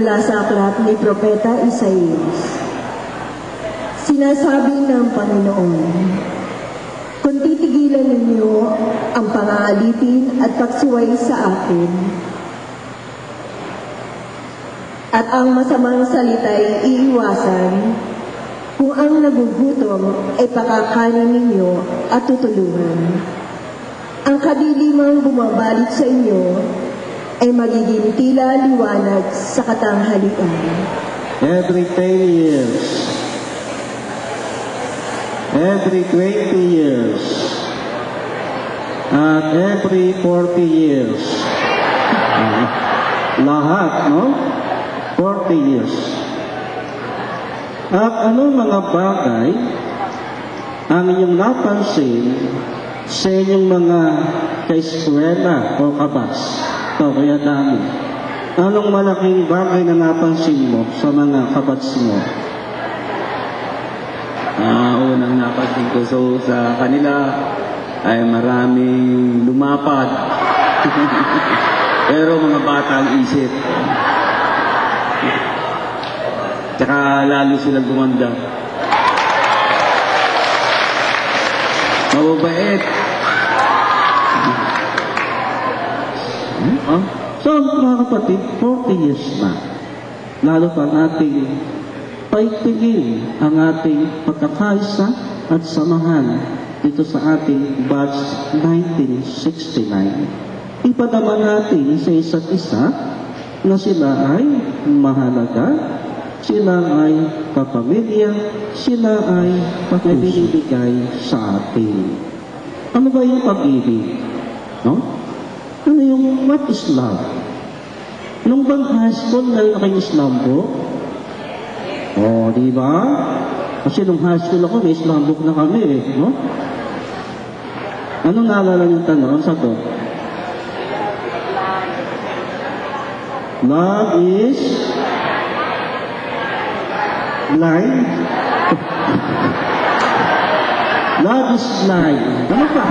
mula sa aklat ni Propeta Isaías. Sinasabi ng Panginoon, kung titigilan ninyo ang pangaalipin at pagsuway sa akin, at ang masamang salita'y iiwasan, kung ang nagugutom ay pakakanin ninyo at tutulungan, ang kadilimang bumabalik sa inyo ay magiging tila liwanag sa katanghalian. Every 10 years, every 20 years, at every 40 years. Lahat, no? 40 years. At anong mga bagay ang inyong napansin sa inyong mga kaeskwela o kabas? Ito, kaya dami. Anong malaking bagay na napansin mo sa mga kabats mo? Unang napansin ko sa kanila ay maraming lumapad. Pero mga bata ang isip. Tsaka lalo silang gumanda. Mababait. So, mga kapatid, 40 years na. Lalo pa nating paigtingin ang ating pagkakaisa at samahan dito sa ating batch 1969. Ipadama natin sa isa't isa na sila ay mahalaga, sila ay kapamilya, sila ay pagkabibigay sa atin. Ano ba yung pag-ibig? No? Ano yung what is love? Nung bang high school na aking Islam book? Di ba? Kasi nung high school ako, may Islam book na kami eh. No? Anong naalala niyong tanong? Sa to? Love is blind. Love is blind. Ano pa?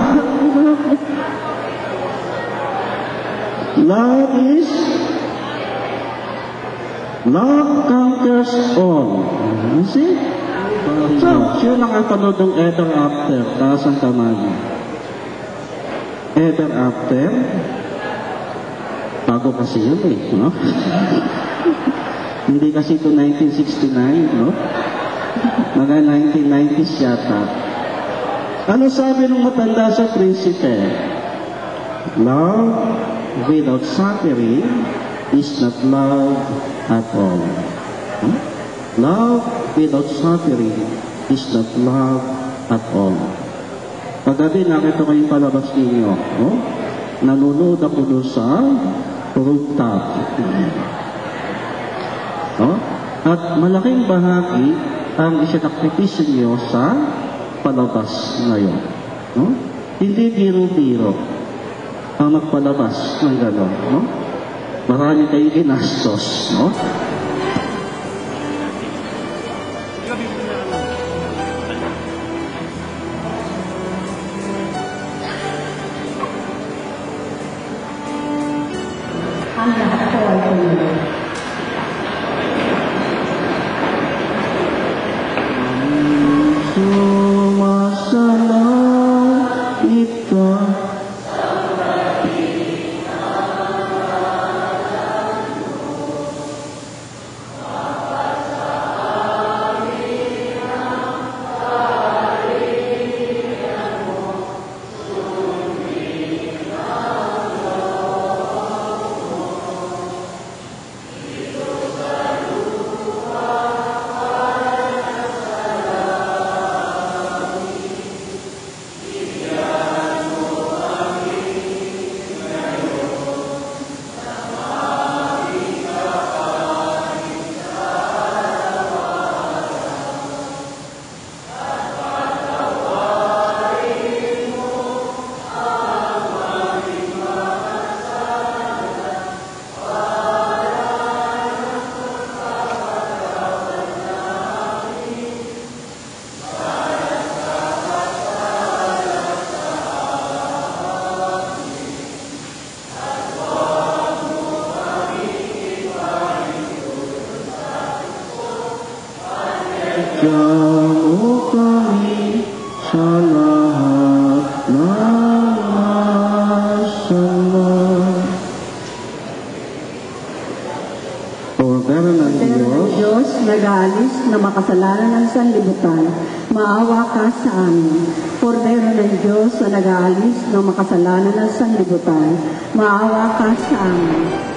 Love conquers all. You see? So, sino nakapanood ng Ever After? Taas ang kamay. Ever After? Bago kasi yun eh, no? Hindi kasi ito 1969, no? Mga 1990s yata. Ano sabi ng matanda sa prinsipe? Love without suffering is not love at all. Love without suffering is not love at all. Paggabi, nakita ko yung palabas ninyo. No? Nanonood ako doon sa rooftop. No? At malaking bahagi ang isinakripisyo niyo sa palabas ngayon. No? Hindi biro-biro ang magpalabas ng gano'n. No? Marami kayo ginastos. No? Ang lahat po ay tuloy. namin sa lahat ng masama. Kordero ng Pero ng Diyos, Diyos, nag-aalis na makasalanan ng sanlibutan, maawa ka sa amin. Kordero ng Diyos na nag-aalis na makasalanan ng sanlibutan, maawa ka sa amin.